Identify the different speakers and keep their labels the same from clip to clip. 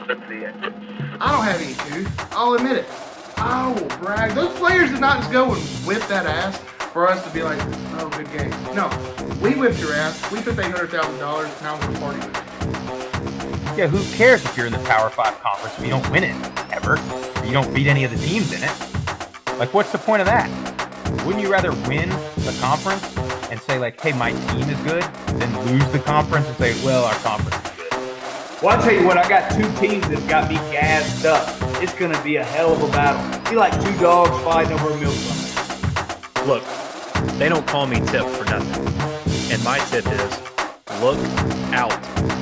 Speaker 1: I don't have any tooth. I'll admit it. I will brag. Those players did not just go and whip that ass for us to be like, oh, good game. No, we whipped your ass. We took $800,000. Now we're partying with you.
Speaker 2: Yeah, who cares if you're in the Power 5 conference if you don't win it, ever? Or you don't beat any of the teams in it? Like, what's the point of that? Wouldn't you rather win the conference and say, like, hey, my team is good, than lose the conference and say, well, our conference is good?
Speaker 3: Well, I'll tell you what, I got two teams that got me gassed up. It's going to be a hell of a battle. Be like two dogs fighting over a milk bucket.
Speaker 4: Look, they don't call me Tip for nothing. And my tip is, look out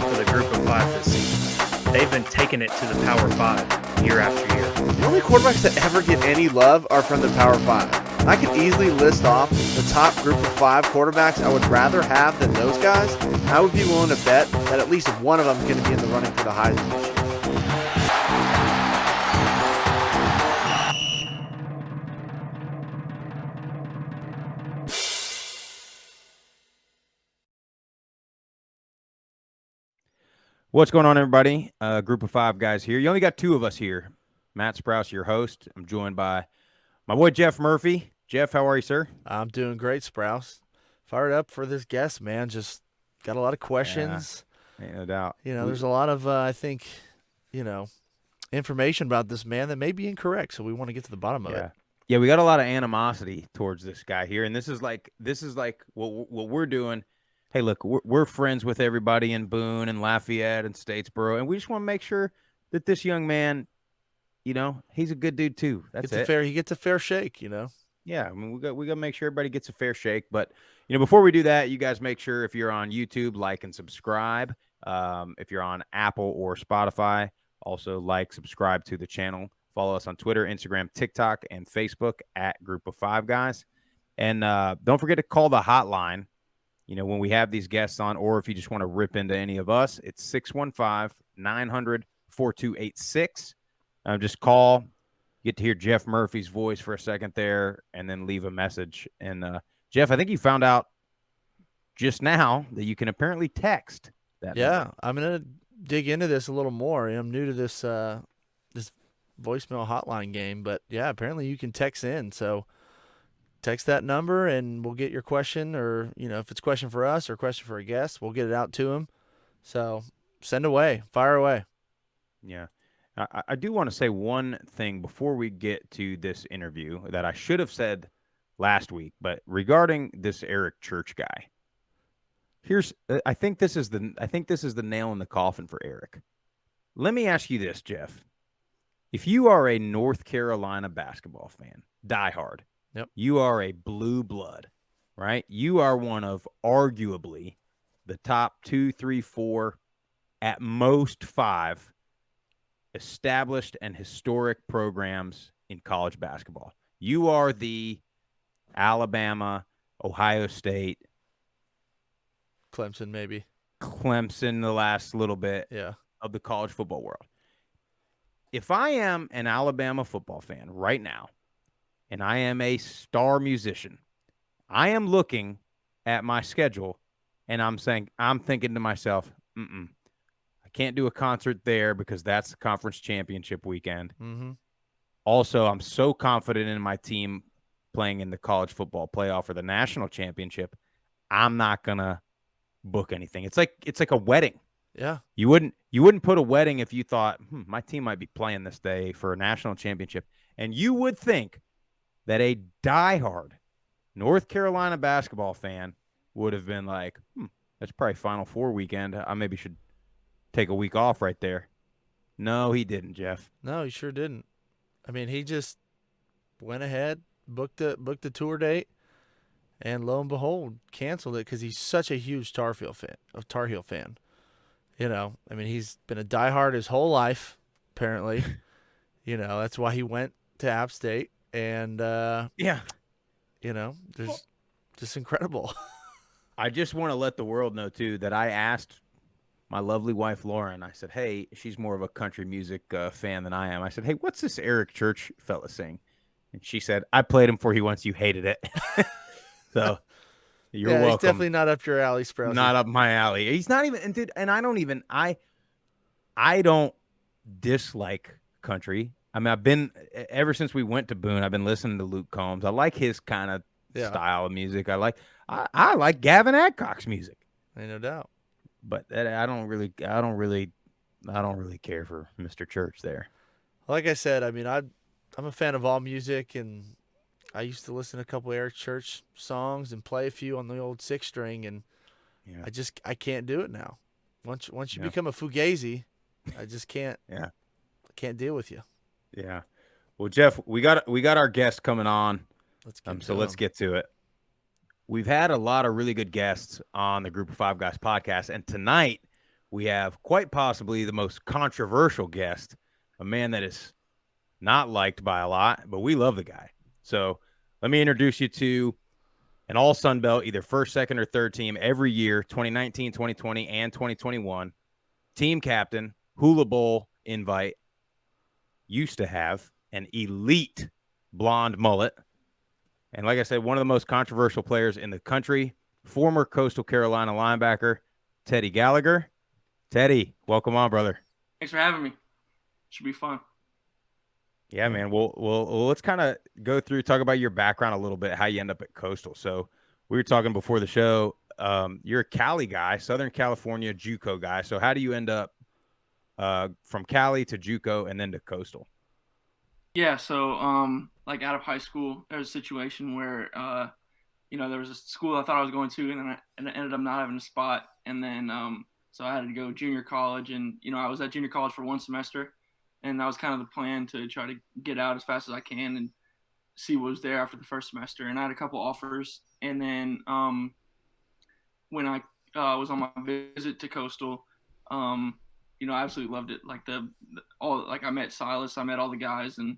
Speaker 4: for the group of 5 this season. They've been taking it to the Power 5 year after year.
Speaker 5: The only quarterbacks that ever get any love are from the Power 5. I could easily list off the top group of 5 quarterbacks I would rather have than those guys. I would be willing to bet that at least one of them is going to be in the running for the Heisman this year.
Speaker 2: What's going on, everybody? Group of 5 guys here. You only got 2 of us here. Matt Sprouse, your host. I'm joined by my boy Jeff Murphy. Jeff, how are you, sir?
Speaker 5: I'm doing great, Sprouse. Fired up for this guest, man. Just got a lot of questions.
Speaker 2: Yeah, ain't no doubt.
Speaker 5: You know, there's a lot of, I think, information about this man that may be incorrect, so we want to get to the bottom of it.
Speaker 2: Yeah, we got a lot of animosity towards this guy here, and this is like what we're doing. Hey, look, we're friends with everybody in Boone and Lafayette and Statesboro, and we just want to make sure that this young man, he's a good dude too. That's it.
Speaker 5: He gets a fair shake,
Speaker 2: Yeah, I mean, we got to make sure everybody gets a fair shake. But before we do that, you guys make sure if you're on YouTube, like and subscribe. If you're on Apple or Spotify, also like, subscribe to the channel. Follow us on Twitter, Instagram, TikTok, and Facebook at Group of 5 Guys. And don't forget to call the hotline. When we have these guests on, or if you just want to rip into any of us, it's 615-900-4286. Just call, get to hear Jeff Murphy's voice for a second there, and then leave a message. And Jeff, I think you found out just now that you can apparently text that number.
Speaker 5: I'm going to dig into this a little more. I'm new to this this voicemail hotline game, but yeah, apparently you can text in. So text that number and we'll get your question, or, if it's a question for us or a question for a guest, we'll get it out to him. So send away, fire away.
Speaker 2: Yeah. I do want to say one thing before we get to this interview that I should have said last week, but regarding this Eric Church guy, I think this is the nail in the coffin for Eric. Let me ask you this, Jeff. If you are a North Carolina basketball fan, diehard,
Speaker 5: yep,
Speaker 2: you are a blue blood, right? You are one of arguably the top 2, 3, 4, at most 5 established and historic programs in college basketball. You are the Alabama, Ohio State,
Speaker 5: Clemson, maybe.
Speaker 2: Clemson the last little bit of the college football world. If I am an Alabama football fan right now, and I am a star musician, I am looking at my schedule, and I'm thinking to myself, I can't do a concert there because that's the conference championship weekend.
Speaker 5: Mm-hmm.
Speaker 2: Also, I'm so confident in my team playing in the college football playoff or the national championship, I'm not gonna book anything. It's like a wedding.
Speaker 5: Yeah.
Speaker 2: You wouldn't put a wedding if you thought, my team might be playing this day for a national championship. And you would think that a diehard North Carolina basketball fan would have been like, that's probably Final Four weekend. I maybe should take a week off right there. No, he didn't, Jeff.
Speaker 5: No, he sure didn't. I mean, he just went ahead, booked the tour date, and lo and behold, canceled it because he's such a huge Tar Heel fan. I mean, he's been a diehard his whole life, apparently. That's why he went to App State. And, just incredible.
Speaker 2: I just want to let the world know, too, that I asked my lovely wife, Lauren, I said, hey, she's more of a country music fan than I am. I said, hey, what's this Eric Church fella sing? And she said, I played him for you once. You hated it. So you're welcome.
Speaker 5: He's definitely not up your alley, Sprouse.
Speaker 2: Not up my alley. He's not even, and I don't dislike country. I mean, I've been ever since we went to Boone. I've been listening to Luke Combs. I like his kind of
Speaker 5: Yeah.
Speaker 2: style of music. I like Gavin Adcock's music,
Speaker 5: Ain't no doubt.
Speaker 2: but I don't really care for Mr. Church there.
Speaker 5: Like I said, I mean, I'm a fan of all music, and I used to listen to a couple Eric Church songs and play a few on the old 6-string, and
Speaker 2: Yeah.
Speaker 5: I can't do it now. Once you
Speaker 2: Yeah.
Speaker 5: become a fugazi, I just can't.
Speaker 2: Yeah.
Speaker 5: I can't deal with you.
Speaker 2: Yeah. Well, Jeff, we got our guest coming on.
Speaker 5: Let's get
Speaker 2: So
Speaker 5: to
Speaker 2: let's
Speaker 5: 'em.
Speaker 2: get to it. We've had a lot of really good guests on the Group of Five Guys podcast, and tonight we have quite possibly the most controversial guest, a man that is not liked by a lot, but we love the guy. So let me introduce you to an all Sun Belt, either first, second, or third team every year, 2019, 2020, and 2021. Team captain, Hula Bowl invite, used to have an elite blonde mullet. And like I said, one of the most controversial players in the country, former Coastal Carolina linebacker, Teddy Gallagher. Teddy, welcome on, brother.
Speaker 6: Thanks for having me. Should be fun.
Speaker 2: Yeah, man. Well, let's kind of go through, talk about your background a little bit, how you end up at Coastal. So we were talking before the show. You're a Cali guy, Southern California JUCO guy. So how do you end up from Cali to JUCO and then to Coastal?
Speaker 6: Yeah, so like out of high school, there was a situation where there was a school I thought I was going to, and then I ended up not having a spot, and then so I had to go junior college, and I was at junior college for one semester, and that was kind of the plan, to try to get out as fast as I can and see what was there after the first semester. And I had a couple offers, and then when I was on my visit to Coastal, I absolutely loved it. Like I met Silas, I met all the guys, and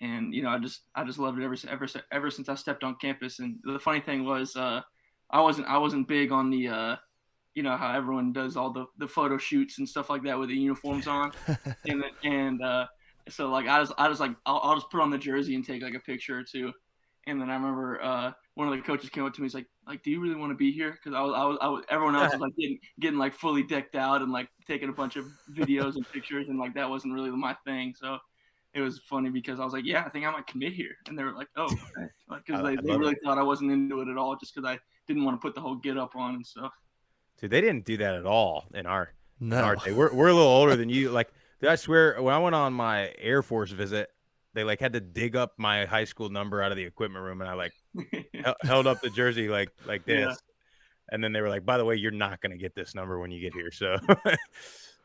Speaker 6: I just loved it ever since I stepped on campus. And the funny thing was, I wasn't big on the how everyone does all the photo shoots and stuff like that with the uniforms on, so like I was like I'll just put on the jersey and take like a picture or two. And then I remember one of the coaches came up to me. He's like, do you really want to be here? Because I was everyone else was like getting like fully decked out and like taking a bunch of videos and pictures, and like that wasn't really my thing. So it was funny because I was like, yeah, I think I might commit here. And they were like, oh, okay. Because they really thought I wasn't into it at all, just because I didn't want to put the whole get up on and stuff.
Speaker 2: Dude, they didn't do that at all in our day. We're a little older than you. Like, dude, I swear, when I went on my Air Force visit, they like had to dig up my high school number out of the equipment room, and I like held up the jersey like this, yeah. And then they were like, "By the way, you're not gonna get this number when you get here." So,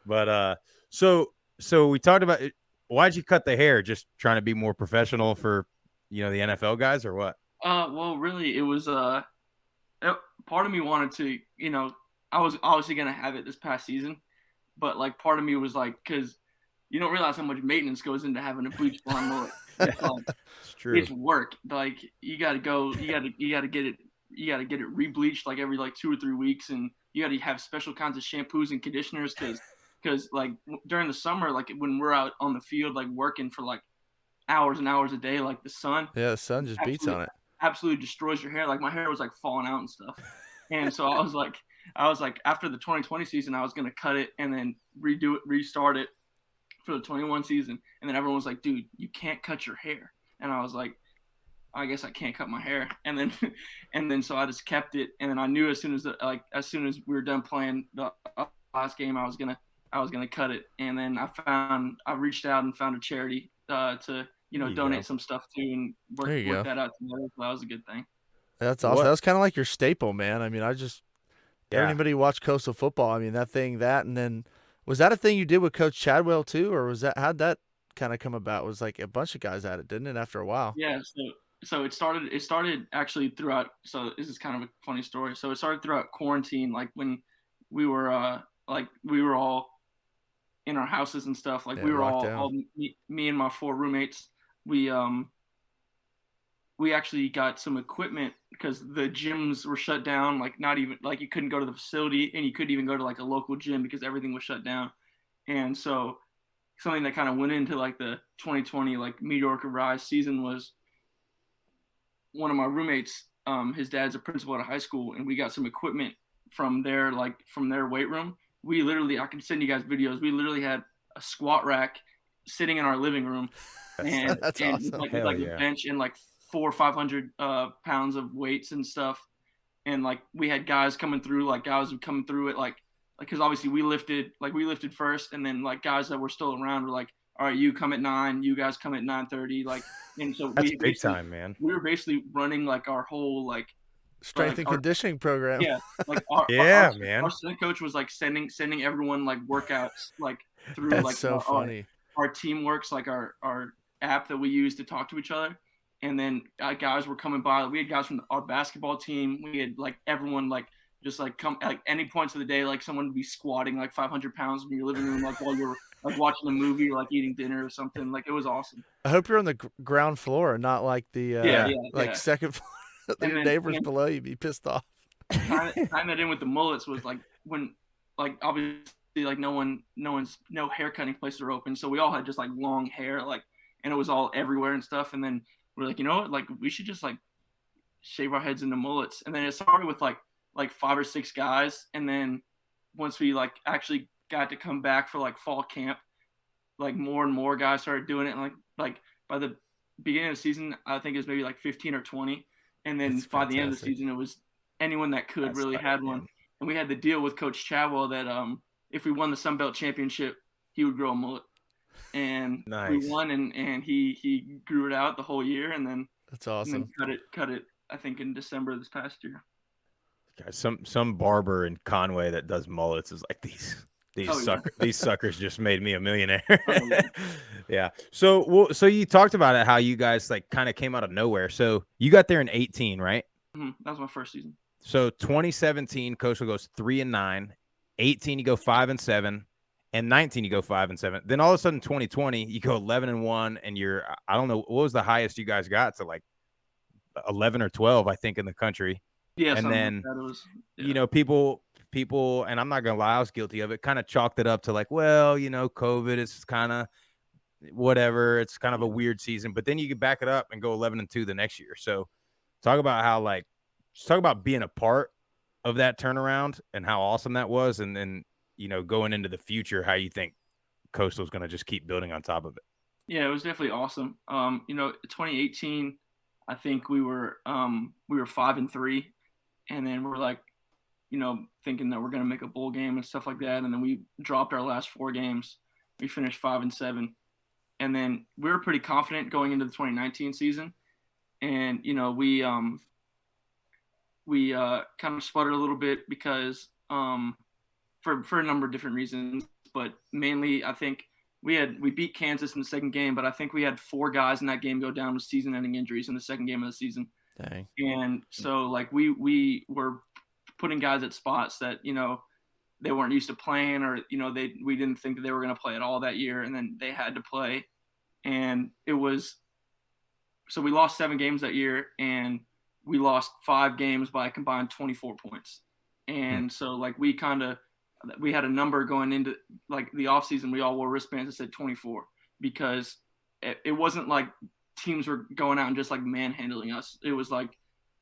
Speaker 2: but so we talked about it. Why'd you cut the hair? Just trying to be more professional for the NFL guys, or what?
Speaker 6: Well, really, it was part of me wanted to, I was obviously gonna have it this past season, but like part of me was like, because you don't realize how much maintenance goes into having a bleach blonde mullet.
Speaker 2: It's true.
Speaker 6: It's work. Like you gotta get it rebleached like every like 2 or 3 weeks, and you gotta have special kinds of shampoos and conditioners because like during the summer, like when we're out on the field like working for like hours and hours a day, like the sun
Speaker 5: just beats on it.
Speaker 6: Absolutely destroys your hair. Like my hair was like falling out and stuff. And so I was like after the 2020 season, I was gonna cut it and then restart it for the 21 season. And then everyone was like, dude, you can't cut your hair. And I was like, I guess I can't cut my hair. And then so I just kept it. And then I knew as soon as we were done playing the last game, I was gonna cut it. And then I reached out and found a charity to donate some stuff to, and work that out together. So that was a good thing.
Speaker 5: That's awesome. That was kind of like your staple, man. I mean, anybody who watched Coastal football, I mean, and then was that a thing you did with Coach Chadwell too, or how'd that kind of come about? It was like a bunch of guys at it, didn't it, after a while?
Speaker 6: Yeah, so it started actually throughout. So this is kind of a funny story. So it started throughout quarantine, like when we were all in our houses and stuff. Like we were all me and my 4 roommates. We actually got some equipment because the gyms were shut down. Like not even like you couldn't go to the facility, and you couldn't even go to like a local gym because everything was shut down. And so something that kind of went into like the 2020 like meteoric rise season was one of my roommates. His dad's a principal at a high school, and we got some equipment from their weight room. We literally, I can send you guys videos. We literally had squat rack sitting in our living room, and
Speaker 5: That's
Speaker 6: and
Speaker 5: awesome.
Speaker 6: like
Speaker 2: Hell
Speaker 6: a
Speaker 2: yeah.
Speaker 6: bench and like 400 or 500 pounds of weights and stuff. And like we had guys coming through, like guys would come through it, like because obviously we lifted first, and then like guys that were still around were like, all right, you come at 9, you guys come at 9:30, like, and so
Speaker 2: That's
Speaker 6: we
Speaker 2: big
Speaker 6: basically
Speaker 2: time, man.
Speaker 6: we were basically running like our whole like
Speaker 5: Strength and
Speaker 6: our,
Speaker 5: conditioning program.
Speaker 6: yeah, like our
Speaker 2: Yeah,
Speaker 6: our,
Speaker 2: man.
Speaker 6: our strength coach was like sending everyone like workouts like through
Speaker 5: That's
Speaker 6: like
Speaker 5: so funny.
Speaker 6: our Teamworks, like our app that we use to talk to each other. And then guys were coming by. We had guys from our basketball team. We had like everyone like just like come like any points of the day, like someone would be squatting like 500 pounds in your living room, like while you're like watching a movie or like eating dinner or something. Like it was awesing.
Speaker 5: I hope you're on the ground floor and not like the
Speaker 6: Yeah.
Speaker 5: second floor.
Speaker 6: And
Speaker 5: Your
Speaker 6: then-
Speaker 5: neighbors
Speaker 6: and-
Speaker 5: below you be pissed off.
Speaker 6: Tying that in with the mullets was like when like obviously like no hair cutting places are open, so we all had just like long hair, like, and it was all everywhere and stuff. And then we're like, you know what, like we should just like shave our heads into mullets. And then it started with like 5 or 6 guys, and then once we like actually got to come back for like fall camp, like more and more guys started doing it. And like by the beginning of the season, I think it was maybe like 15 or 20, and then
Speaker 5: That's
Speaker 6: by the end of the
Speaker 5: fantastic.
Speaker 6: season, it was anyone that could
Speaker 2: That's
Speaker 6: really
Speaker 2: tight,
Speaker 6: had
Speaker 2: man.
Speaker 6: one. And we had the deal with Coach Chadwell that if we won the Sun Belt Championship, he would grow a mullet. And
Speaker 2: Nice.
Speaker 6: we won, and he grew it out the whole year, and then
Speaker 5: That's
Speaker 6: and then
Speaker 5: awesome.
Speaker 6: cut it. I think in December this past year.
Speaker 2: Guys, some barber in Conway that does mullets is like these
Speaker 6: Oh, yeah.
Speaker 2: these suckers just made me a millionaire.
Speaker 6: Oh, yeah.
Speaker 2: Yeah. So you talked about it, how you guys like kind of came out of nowhere. So you got there in 18, right?
Speaker 6: That was my first season.
Speaker 2: So 2017, Coastal goes 3-9. 18, you go 5-7, and 19, you go 5-7. Then all of a sudden, 2020, you go 11-1, and you're, I don't know, what was the highest you guys got to, like 11 or 12, I think, in the country.
Speaker 6: Yeah,
Speaker 2: And
Speaker 6: something
Speaker 2: then,
Speaker 6: like that. It was,
Speaker 2: you know, people, and I'm not gonna lie, I was guilty of it, kind of chalked it up to like, well, you know, COVID is kind of whatever, it's kind of a weird season. But then you can back it up and go 11-2 the next year. So talk about how, like, just talk about being a part of that turnaround and how awesome that was, and then, you know, going into the future, how you think Coastal's going to just keep building on top of it.
Speaker 6: Yeah, it was definitely awesome. You know, 2018, I think we were 5-3, and then we're like, you know, thinking that we're going to make a bowl game and stuff like that, and then we dropped our last 4 games. We finished 5-7, and then we were pretty confident going into the 2019 season, and you know, we kind of sputtered a little bit because for a number of different reasons, but mainly I think we beat Kansas in the second game, but I think we had 4 guys in that game go down with season-ending injuries in the second game of the season.
Speaker 5: Dang.
Speaker 6: And so like we were putting guys at spots that, you know, they weren't used to playing, or, you know, we didn't think that they were going to play at all that year, and then they had to play. And so we lost 7 games that year, and we lost 5 games by a combined 24 points. And so like we had a number going into like the off season. We all wore wristbands that said 24, because it wasn't like teams were going out and just like manhandling us. It was like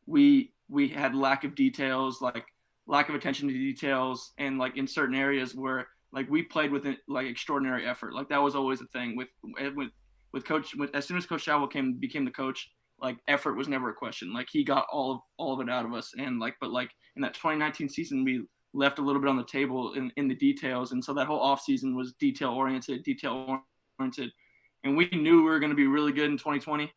Speaker 6: we had lack of details, like lack of attention to details, and like in certain areas where like we played with like extraordinary effort. Like that was always a thing with coach. As soon as Coach Chadwell became the coach, like effort was never a question. Like he got all of it out of us. And like, but like in that 2019 season, we left a little bit on the table in the details. And so that whole off season was detail oriented. And we knew we were going to be really good in 2020,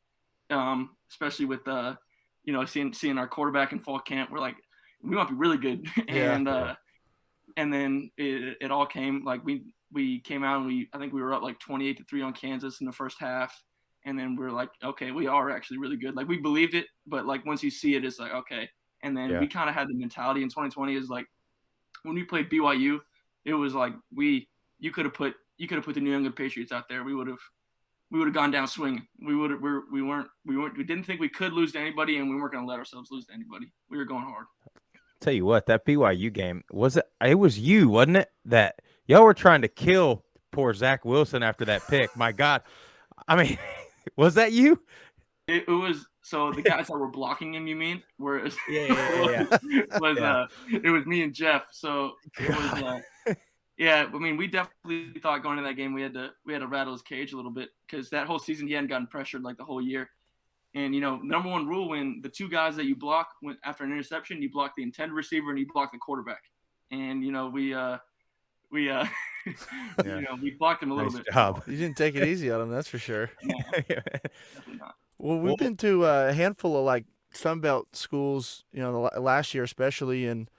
Speaker 6: especially with, you know, seeing our quarterback in fall camp. We're like, we might be really good.
Speaker 5: Yeah.
Speaker 6: And then it all came. Like we came out, and I think we were up like 28-3 on Kansas in the first half. And then we're like, okay, we are actually really good. Like we believed it, but like once you see it, it's like, okay. And then we kind of had the mentality in 2020 is like, when we played BYU, it was like you could have put the New England Patriots out there. We would have gone down swinging. We didn't think we could lose to anybody, and we weren't going to let ourselves lose to anybody. We were going hard.
Speaker 2: Tell you what, that BYU game it was you, wasn't it? That y'all were trying to kill poor Zach Wilson after that pick. My God. I mean, was that you?
Speaker 6: It was. So the guys that were blocking him, you mean? Were
Speaker 2: Yeah.
Speaker 6: it was me and Jeff. So it was Yeah, I mean, we definitely thought going into that game we had to rattle his cage a little bit because that whole season he hadn't gotten pressured like the whole year. And number one rule when the two guys that you block after an interception, you block the intended receiver and you block the quarterback. And we we blocked him a little
Speaker 2: Nice
Speaker 6: bit.
Speaker 2: job.
Speaker 5: You didn't take it easy on him, that's for sure.
Speaker 6: No, definitely not.
Speaker 5: Well, we've been to a handful of like Sunbelt schools, the last year especially, and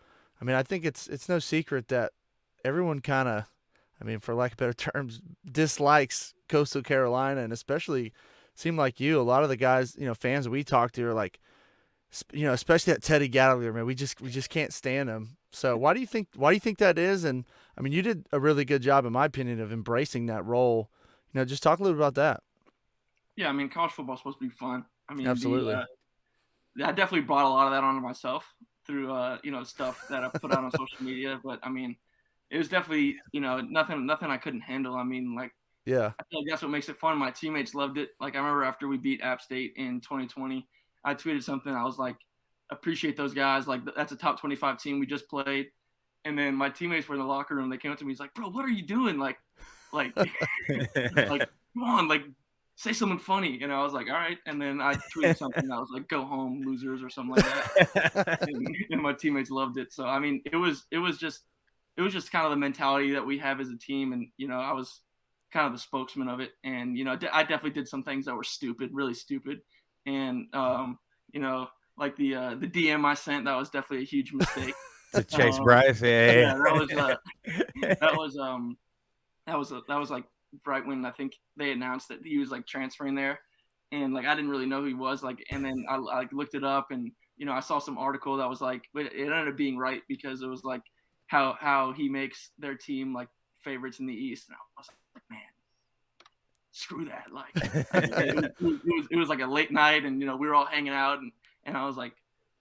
Speaker 5: I mean, I think it's no secret that everyone kind of, I mean, for lack of better terms, dislikes Coastal Carolina, and especially seem like you. A lot of the guys, fans we talk to are like, especially that Teddy Gallagher, man. We just can't stand him. So why do you think that is? And I mean, you did a really good job, in my opinion, of embracing that role. Just talk a little bit about that.
Speaker 6: Yeah, I mean, college football is supposed to be fun. I mean,
Speaker 5: Absolutely.
Speaker 6: I definitely brought a lot of that onto myself through stuff that I put out on social media. But I mean, it was definitely nothing I couldn't handle. I mean, like,
Speaker 5: Yeah.
Speaker 6: I feel like that's what makes it fun. My teammates loved it. Like, I remember after we beat App State in 2020, I tweeted something. I was like, appreciate those guys. Like, that's a top 25 team we just played. And then my teammates were in the locker room. They came up to me. He's like, bro, what are you doing? Like, like, come on, like, say something funny. And I was like, all right. And then I tweeted something that was like, go home, losers, or something like that. and my teammates loved it. So, I mean, it was just kind of the mentality that we have as a team. And, I was kind of the spokesman of it. And, I definitely did some things that were stupid, really stupid. And, like the DM I sent, that was definitely a huge mistake.
Speaker 2: To Chase Bryce, yeah.
Speaker 6: That was like right when I think they announced that he was like transferring there, and like I didn't really know who he was. Like, and then I like looked it up, and I saw some article that was like, it ended up being right because it was like how he makes their team like favorites in the East, and I was like, man, screw that. Like, it was like a late night, and we were all hanging out, and I was like,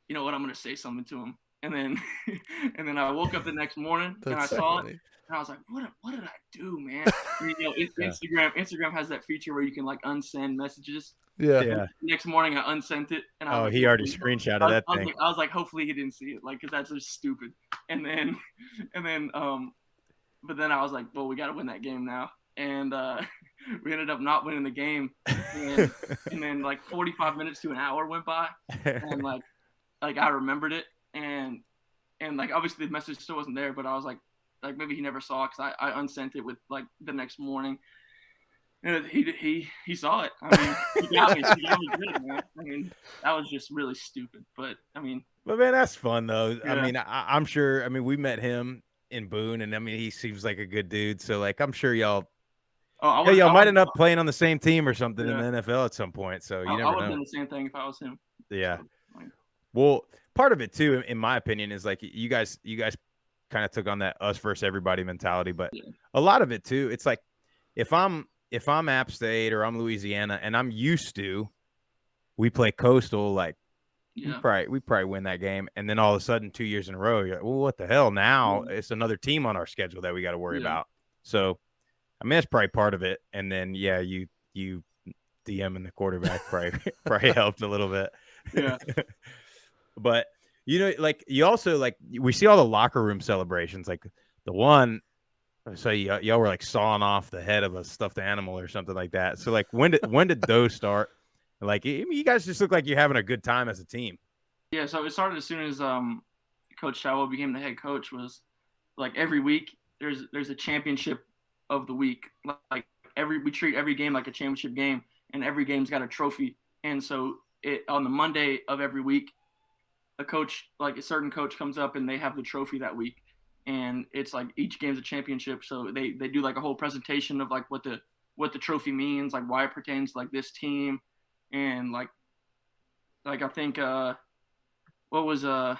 Speaker 6: you know what, I'm gonna say something to him. And then I woke up the next morning and I saw it, and I was like, what did I do, man? And, Instagram has that feature where you can like unsend messages.
Speaker 5: Yeah.
Speaker 6: The next morning I unsent it, and I was like,
Speaker 2: He already screenshotted that thing.
Speaker 6: I was like, hopefully he didn't see it, like, because that's just stupid. And then but then I was like, well, we got to win that game now, and we ended up not winning the game, and then like 45 minutes to an hour went by, and like I remembered it. And like obviously the message still wasn't there, but I was like maybe he never saw it because I unsent it with like the next morning, and he saw it. I mean, he got me good, man. I mean, that was just really stupid, but I mean,
Speaker 2: man, that's fun though.
Speaker 6: Yeah.
Speaker 2: I mean, I'm sure. I mean, we met him in Boone, and I mean, he seems like a good dude. So like, I'm sure y'all might end up playing on the same team or something in the NFL at some point. So you never know.
Speaker 6: I would have done the same thing if I was him.
Speaker 2: Yeah.
Speaker 6: So,
Speaker 2: well, part of it too, in my opinion, is like you guys kind of took on that us versus everybody mentality, but a lot of it too, it's like if I'm App State or I'm Louisiana and I'm used to, we play Coastal, like we probably win that game, and then all of a sudden 2 years in a row, you're like, well, what the hell? Now it's another team on our schedule that we got to worry about. So, I mean, that's probably part of it, and then you DMing the quarterback probably helped a little bit.
Speaker 6: Yeah.
Speaker 2: But like you also like we see all the locker room celebrations, like the one. So y'all were like sawing off the head of a stuffed animal or something like that. So like when did those start? Like you guys just look like you're having a good time as a team.
Speaker 6: Yeah. So it started as soon as Coach Chavo became the head coach. Was like every week there's a championship of the week. Like we treat every game like a championship game, and every game's got a trophy. And so on the Monday of every week, a certain coach comes up and they have the trophy that week, and it's like each game's a championship. So they do like a whole presentation of like what the trophy means, like why it pertains to like this team, and like I think what was I'm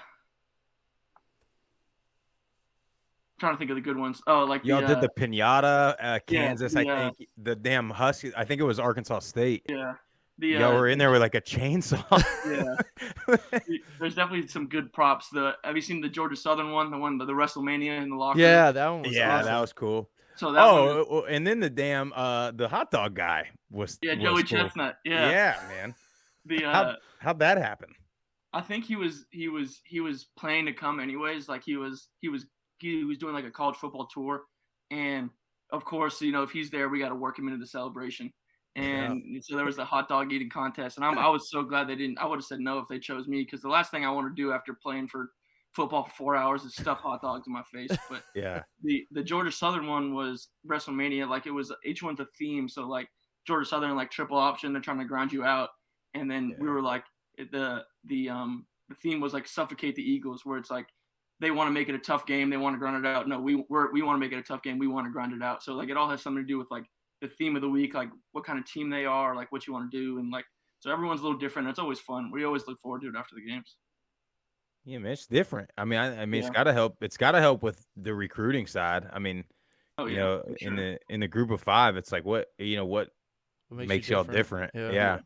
Speaker 6: trying to think of the good ones. Oh, like
Speaker 2: y'all did the Pinata, Kansas.
Speaker 6: Yeah,
Speaker 2: I think the damn Huskies. I think it was Arkansas State.
Speaker 6: Yeah.
Speaker 2: Y'all were in there with like a chainsaw.
Speaker 6: Yeah. There's definitely some good props. Have you seen the Georgia Southern one? The WrestleMania in the locker room?
Speaker 5: Yeah, that one was awesome.
Speaker 2: That was cool.
Speaker 6: So that
Speaker 2: and then the damn the hot dog guy was
Speaker 6: Joey
Speaker 2: cool.
Speaker 6: Chestnut. Yeah.
Speaker 2: Yeah, man. How'd that happen?
Speaker 6: I think he was planning to come anyways. Like he was doing like a college football tour, And of course, if he's there, we got to work him into the celebration. And so there was the hot dog eating contest, and I was so glad they didn't. I would have said no if they chose me, because the last thing I want to do after playing for football for 4 hours is stuff hot dogs in my face. But
Speaker 2: Yeah.
Speaker 6: the Georgia Southern one was WrestleMania. Like, it was each one's a theme. So like Georgia Southern, like triple option, they're trying to grind you out, and then we were like the theme was like suffocate the Eagles, where it's like they want to make it a tough game, they want to grind it out. No, we want to make it a tough game, we want to grind it out. So like it all has something to do with like the theme of the week, like what kind of team they are, like what you want to do, and like so everyone's a little different. It's always fun. We always look forward to it after the games.
Speaker 2: Yeah, man, it's different. I mean, it's
Speaker 6: Yeah.
Speaker 2: gotta help. It's gotta help with the recruiting side. I mean,
Speaker 6: Oh
Speaker 2: you
Speaker 6: yeah,
Speaker 2: know,
Speaker 6: for
Speaker 2: in
Speaker 6: sure.
Speaker 2: the group of 5, it's like what
Speaker 5: What
Speaker 2: makes
Speaker 5: you
Speaker 2: y'all different.
Speaker 5: Yeah.
Speaker 2: Yeah.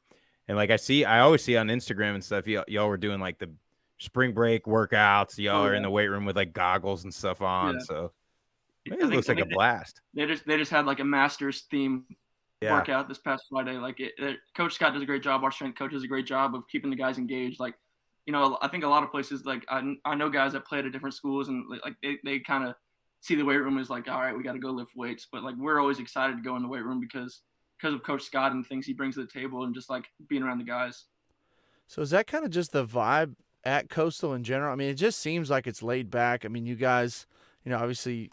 Speaker 2: And like I always see on Instagram and stuff, y'all were doing like the spring break workouts. Y'all
Speaker 6: Oh
Speaker 2: are
Speaker 6: yeah,
Speaker 2: in the weight room with like goggles and stuff on.
Speaker 6: yeah.
Speaker 2: So man,
Speaker 6: I
Speaker 2: it
Speaker 6: think
Speaker 2: looks
Speaker 6: I
Speaker 2: like a
Speaker 6: think
Speaker 2: blast.
Speaker 6: they just had like a Masters theme
Speaker 2: Yeah.
Speaker 6: workout this past Friday. Like Coach Scott does a great job. Our strength coach does a great job of keeping the guys engaged. Like, I think a lot of places, like I know guys that play at different schools, and like they kind of see the weight room as like, all right, we got to go lift weights. But like we're always excited to go in the weight room because of Coach Scott and the things he brings to the table, and just like being around the guys.
Speaker 5: So is that kind of just the vibe at Coastal in general? I mean, it just seems like it's laid back. I mean, you guys, obviously,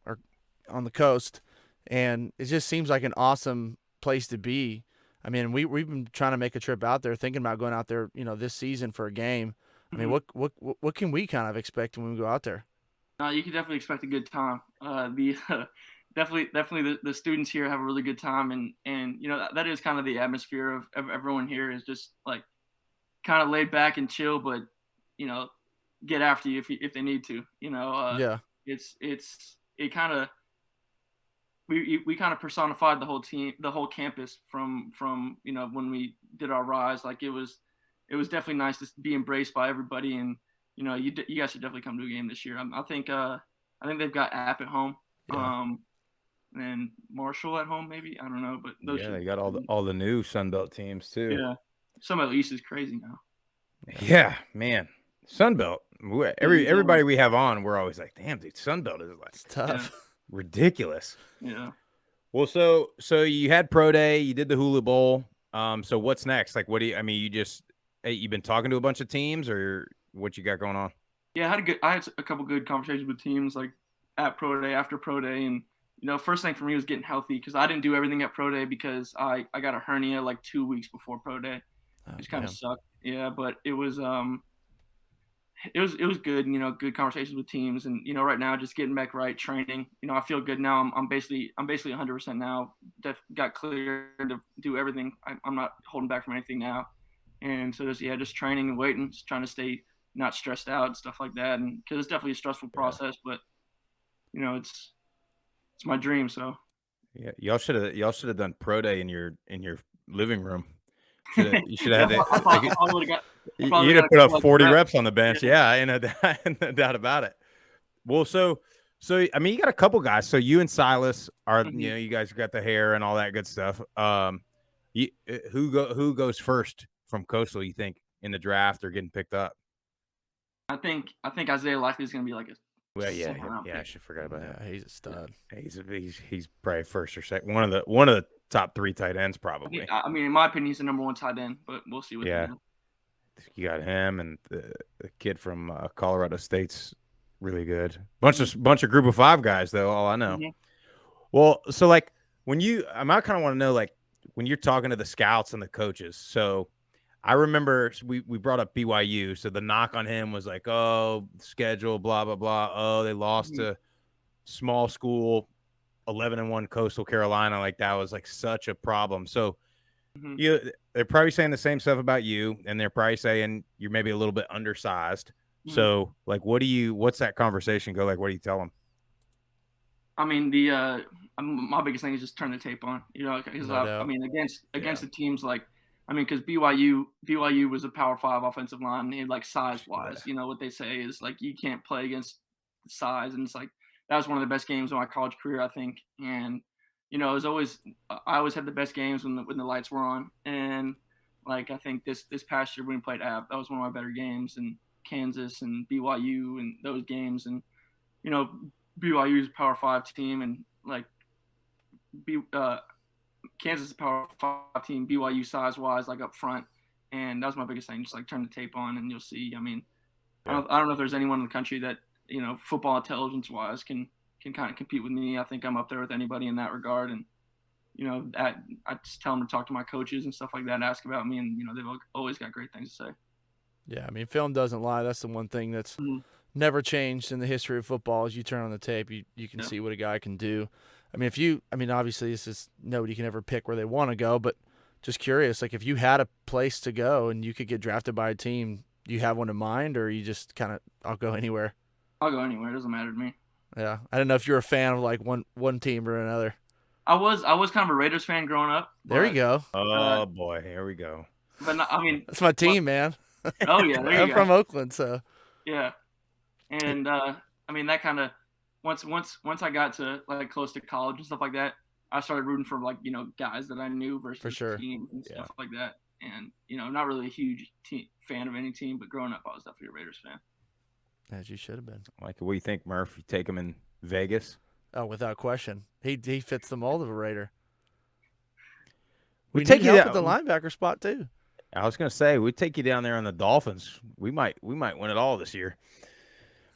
Speaker 5: are on the coast, and it just seems like an awesome place to be. I mean, we've been trying to make a trip out there, thinking about going out there, this season for a game. I mean,
Speaker 6: Mm-hmm.
Speaker 5: what can we kind of expect when we go out there?
Speaker 6: You can definitely expect a good time. The definitely the students here have a really good time, and that is kind of the atmosphere of everyone here is just like kind of laid back and chill, but you know, get after you if they need to.
Speaker 5: Yeah,
Speaker 6: It kind of we kind of personified the whole team, the whole campus from when we did our rise. Like it was definitely nice to be embraced by everybody, and you guys should definitely come to a game this year. I think they've got App at home,
Speaker 5: yeah.
Speaker 6: and Marshall at home maybe. I don't know, but those
Speaker 2: Yeah,
Speaker 6: should
Speaker 2: they got all the new Sunbelt teams too.
Speaker 6: yeah. Some of the East is crazy now.
Speaker 2: Yeah, man. Sunbelt.
Speaker 6: Yeah,
Speaker 2: Everybody we have on, we're always like, damn, dude, Sunbelt is like
Speaker 5: It's tough.
Speaker 2: ridiculous.
Speaker 6: yeah.
Speaker 2: Well, so you had pro day, you did the Hula Bowl. So what's next? Like, what do you? I mean, you've been talking to a bunch of teams, or what you got going on?
Speaker 6: Yeah, I had a couple good conversations with teams like at pro day, after pro day, and first thing for me was getting healthy because I didn't do everything at pro day because I got a hernia like 2 weeks before pro day,
Speaker 5: Oh,
Speaker 6: which kind of
Speaker 5: damn.
Speaker 6: sucked. Yeah, but it was good, good conversations with teams, and right now just getting back right, training. I feel good now. I'm basically 100% now. Got clear to do everything. I'm not holding back from anything now, and so just training and waiting, just trying to stay not stressed out and stuff like that, and because it's definitely a stressful process, but it's my dream. So
Speaker 2: Yeah, y'all should have done pro day in your living room. You should have
Speaker 6: yeah,
Speaker 2: had it. Like,
Speaker 6: I probably would have got. I probably
Speaker 2: you'd
Speaker 6: would've
Speaker 2: have
Speaker 6: got
Speaker 2: put
Speaker 6: a
Speaker 2: up
Speaker 6: couple
Speaker 2: 40
Speaker 6: extra
Speaker 2: reps on the bench. Yeah, ain't no doubt about it. Well, so I mean, you got a couple guys. So you and Silas are,
Speaker 6: Mhm.
Speaker 2: you guys got the hair and all that good stuff. Who goes first from Coastal, you think, in the draft or getting picked up?
Speaker 6: I think Isaiah Likely is going to be like a
Speaker 2: Well, yeah,
Speaker 6: second round
Speaker 2: I
Speaker 6: pick.
Speaker 2: should forget about him.
Speaker 5: Yeah, he's a stud.
Speaker 2: He's probably first or second. One of the top 3 tight ends, probably.
Speaker 6: I mean, in my opinion, he's the number one tight end, but we'll see what they
Speaker 2: Yeah.
Speaker 6: do.
Speaker 2: You got him and the kid from Colorado State's really good. Bunch of group of 5 guys though. All I know.
Speaker 6: Mhm.
Speaker 2: Well, so like I kind of want to know, like, when you're talking to the scouts and the coaches. So I remember we brought up BYU. So the knock on him was like, oh, schedule, blah blah blah. Oh, they lost
Speaker 6: Mhm.
Speaker 2: to small school, 11-1 Coastal Carolina. Like that was like such a problem. So
Speaker 6: Mhm.
Speaker 2: they're probably saying the same stuff about you, and they're probably saying you're maybe a little bit undersized.
Speaker 6: Mhm.
Speaker 2: So, like, what's that conversation go like? What do you tell them?
Speaker 6: I mean, my biggest thing is just turn the tape on, because
Speaker 5: No
Speaker 6: I
Speaker 5: doubt.
Speaker 6: mean, against
Speaker 2: Yeah.
Speaker 6: the teams like, I mean, because BYU was a Power 5 offensive line, and they had like size wise, what they say is like you can't play against size, and it's like that was one of the best games of my college career, I think, and it was always I always had the best games when the lights were on, and like I think this past year when we played App, that was one of my better games, and Kansas and BYU and those games, and you know, BYU's a Power 5 team, and like Kansas is a Power 5 team, BYU size-wise, like up front. And that was my biggest thing. Just like turn the tape on, and you'll see. I mean,
Speaker 2: Yeah.
Speaker 6: I don't know if there's anyone in the country that football intelligence-wise can kind of compete with me. I think I'm up there with anybody in that regard. And I just tell them to talk to my coaches and stuff like that, and ask about me, and they've always got great things to say.
Speaker 5: Yeah, I mean, film doesn't lie. That's the one thing that's never changed in the history of football. Is you turn on the tape, you can see what a guy can do. I mean, obviously, this is nobody can ever pick where they want to go, but just curious, like if you had a place to go and you could get drafted by a team, do you have one in mind, or you just kind of, I'll go anywhere?
Speaker 6: I'll go anywhere. It doesn't matter to me.
Speaker 5: Yeah, I don't know if you're a fan of like one team or another.
Speaker 6: I was kind of a Raiders fan growing up.
Speaker 5: There you go.
Speaker 2: Oh boy, here we go.
Speaker 6: But I mean,
Speaker 5: that's my team, man.
Speaker 6: Oh yeah, there you
Speaker 5: I'm
Speaker 6: go.
Speaker 5: from Oakland, so
Speaker 6: yeah. And I mean, that kind of once I got to like close to college and stuff like that, I started rooting for like guys that I knew versus
Speaker 5: for sure.
Speaker 6: teams and stuff like that. And not really a huge fan of any team, but growing up, I was definitely a Raiders fan.
Speaker 5: As you should have been.
Speaker 2: Like, what do you think, Murph? You take him in Vegas?
Speaker 5: Oh, without question, he fits the mold of a Raider.
Speaker 2: We
Speaker 5: need
Speaker 2: take you
Speaker 5: help
Speaker 2: down
Speaker 5: at the linebacker spot too.
Speaker 2: I was gonna say we'd take you down there on the Dolphins. We might win it all this year.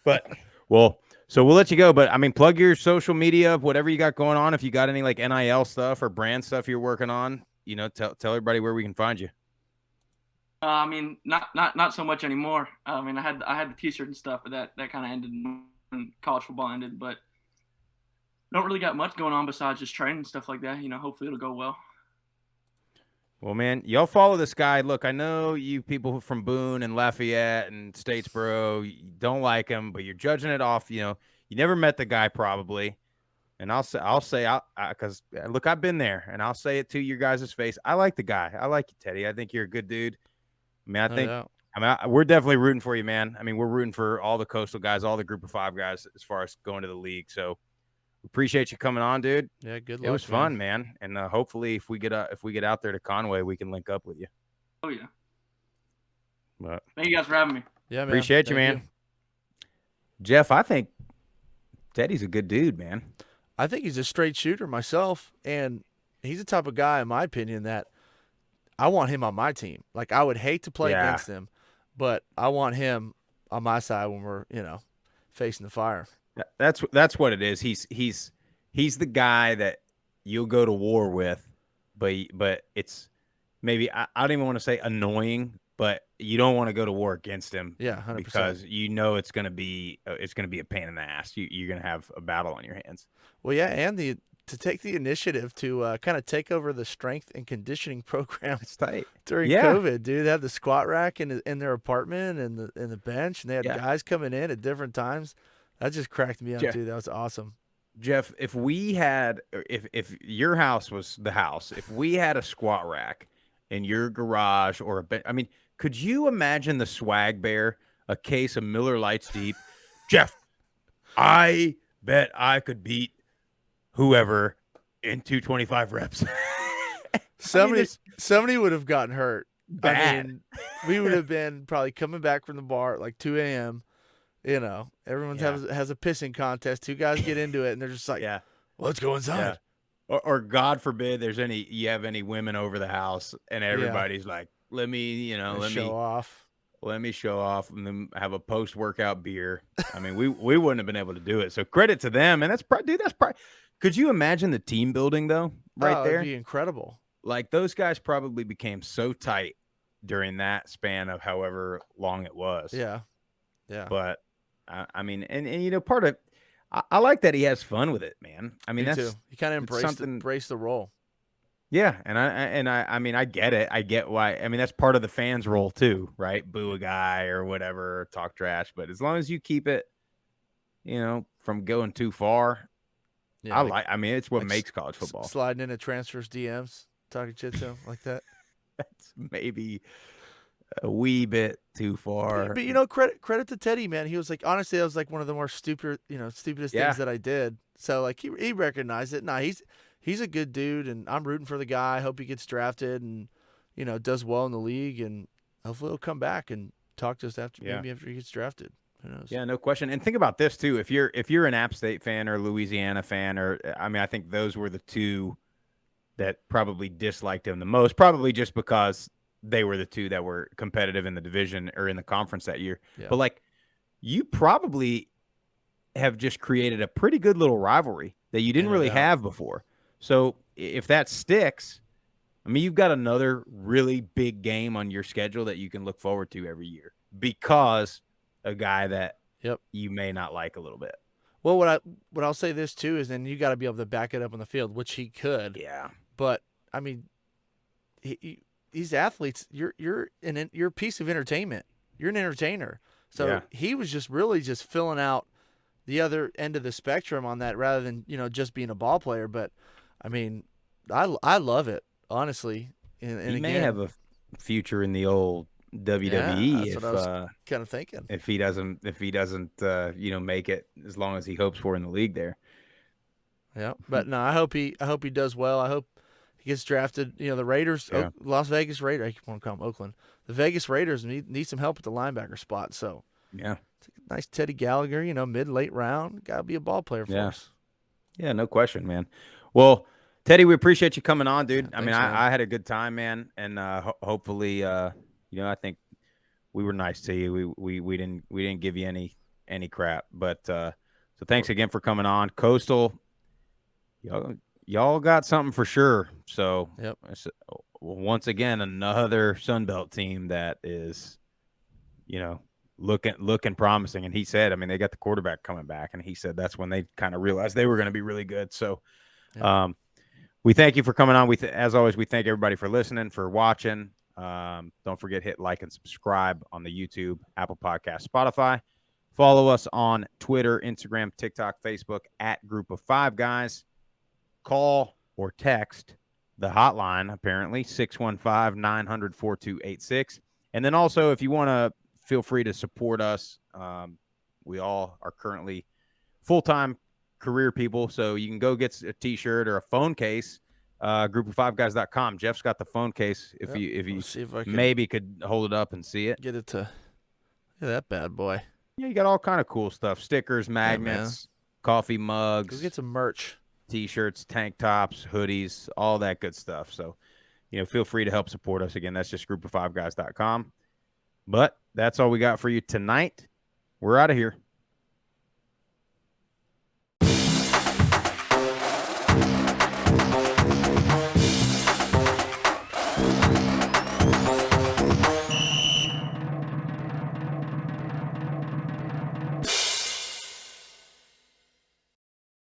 Speaker 2: But so we'll let you go. But I mean, plug your social media, whatever you got going on. If you got any like NIL stuff or brand stuff you're working on, tell everybody where we can find you.
Speaker 6: I mean, not so much anymore. I mean, I had the T-shirt and stuff, but that kind of ended when college football ended. But don't really got much going on besides just training and stuff like that. Hopefully it'll go well.
Speaker 2: Well, man, y'all follow this guy. Look, I know you people from Boone and Lafayette and Statesboro, you don't like him, but you're judging it off. You never met the guy probably. And I'll say, because look, I've been there, and I'll say it to your guys' face. I like the guy. I like you, Teddy. I think you're a good dude. I mean, we're definitely rooting for you, man. I mean, we're rooting for all the Coastal guys, all the Group of 5 guys, as far as going to the league. So, appreciate you coming on, dude.
Speaker 5: Yeah, good luck.
Speaker 2: It was fun, man. And hopefully, if we get out there to Conway, we can link up with you.
Speaker 6: Oh yeah.
Speaker 2: But
Speaker 6: thank you guys for having me.
Speaker 5: Yeah, man.
Speaker 2: Appreciate you, man. Jeff, I think Teddy's a good dude, man.
Speaker 5: I think he's a straight shooter myself, and he's the type of guy, in my opinion, that I want him on my team. Like, I would hate to play against him, but I want him on my side when we're, facing the fire.
Speaker 2: That's what it is. He's the guy that you'll go to war with, but it's maybe I don't even want to say annoying, but you don't want to go to war against him.
Speaker 5: Yeah, 100%.
Speaker 2: Because it's gonna be a pain in the ass. You're gonna have a battle on your hands.
Speaker 5: Well, yeah, and to take the initiative to kind of take over the strength and conditioning program during COVID, dude. They had the squat rack in their apartment and the bench, and they had guys coming in at different times. That just cracked me up, dude. That was awesome.
Speaker 2: Jeff, if your house was the house, if we had a squat rack in your garage or a bench, I mean, could you imagine the swag bear, a case of Miller Lights deep? Jeff, I bet I could beat whoever in 225 reps.
Speaker 5: Somebody would have gotten hurt.
Speaker 2: Bad.
Speaker 5: I mean, we would have been probably coming back from the bar at like 2 a.m. Everyone has a pissing contest. 2 guys get into it, and they're just like, let's go inside.
Speaker 2: Yeah. Or God forbid you have any women over the house, and everybody's like, let me show off and then have a post-workout beer. I mean, we wouldn't have been able to do it. So credit to them. And that's probably, could you imagine the team building though? Right there.
Speaker 5: It'd be incredible.
Speaker 2: Like those guys probably became so tight during that span of however long it was.
Speaker 5: Yeah. Yeah.
Speaker 2: But I mean, and part of, I like that he has fun with it, man. I mean,
Speaker 5: Me too. He kind of embraced the role.
Speaker 2: Yeah, and I mean, I get it. I get why. I mean, that's part of the fans' role too, right? Boo a guy or whatever, talk trash. But as long as you keep it, from going too far,
Speaker 5: yeah,
Speaker 2: I mean, it's what makes college football.
Speaker 5: Sliding into transfers, DMs, talking shit to him like that.
Speaker 2: That's maybe a wee bit too far.
Speaker 5: But credit to Teddy, man. He was like, honestly, that was like one of the more stupidest things that I did. So like he recognized it. Nah, he's a good dude, and I'm rooting for the guy. I hope he gets drafted and, does well in the league, and hopefully he'll come back and talk to us after he gets drafted. Who knows?
Speaker 2: Yeah, no question. And think about this too. If you're an App State fan or Louisiana fan, or I mean, I think those were the two that probably disliked him the most, probably just because they were the two that were competitive in the division or in the conference that year.
Speaker 5: Yeah.
Speaker 2: But like, you probably have just created a pretty good little rivalry that you didn't
Speaker 5: No
Speaker 2: really
Speaker 5: doubt.
Speaker 2: have before. So if that sticks, I mean, you've got another really big game on your schedule that you can look forward to every year because a guy that
Speaker 5: Yep.
Speaker 2: you may not like a little bit.
Speaker 5: Well, what I'll say this too is then you got to be able to back it up on the field, which he could.
Speaker 2: Yeah.
Speaker 5: But I mean, these athletes, you're a piece of entertainment. You're an entertainer. So
Speaker 2: Yeah.
Speaker 5: he was just really just filling out the other end of the spectrum on that, rather than just being a ball player. But I mean, I love it, honestly. And
Speaker 2: He may
Speaker 5: again,
Speaker 2: have a future in the old WWE
Speaker 5: that's what I was kind of thinking.
Speaker 2: if he doesn't make it as long as he hopes for in the league there.
Speaker 5: Yeah, but no, I hope he does well. I hope he gets drafted. The Raiders,
Speaker 2: Yeah.
Speaker 5: Las Vegas Raiders. I keep want to call them Oakland. The Vegas Raiders need some help at the linebacker spot. So
Speaker 2: Yeah.
Speaker 5: nice Teddy Gallagher. Mid-late round, gotta be a ball player for us.
Speaker 2: Yeah, no question, man. Well, Teddy, we appreciate you coming on, dude.
Speaker 5: Yeah,
Speaker 2: I mean,
Speaker 5: thanks, man.
Speaker 2: I had a good time, man, and hopefully, I think we were nice to you. We didn't give you any crap, but so thanks again for coming on, Coastal. Y'all got something for sure. So
Speaker 5: Yep.
Speaker 2: once again, another Sunbelt team that is, looking promising. And he said, I mean, they got the quarterback coming back, and he said that's when they kind of realized they were going to be really good. So, we thank you for coming on. As always, we thank everybody for listening, for watching. Don't forget, hit like and subscribe on the YouTube, Apple Podcast, Spotify. Follow us on Twitter, Instagram, TikTok, Facebook at Group of Five Guys. Call or text the hotline, apparently, 615-900-4286. And then also, if you want to, feel free to support us. We all are currently full-time career people, so you can go get a T-shirt or a phone case, group5guys.com. Jeff's got the phone case. If you
Speaker 5: Let's see if I can
Speaker 2: maybe could hold it up and see it.
Speaker 5: get it to look at that bad boy.
Speaker 2: Yeah, you got all kind of cool stuff. Stickers, magnets, coffee mugs.
Speaker 5: Go get some merch.
Speaker 2: T-shirts, tank tops, hoodies, all that good stuff. So, feel free to help support us. Again, that's just group5guys.com. But that's all we got for you tonight. We're out of here.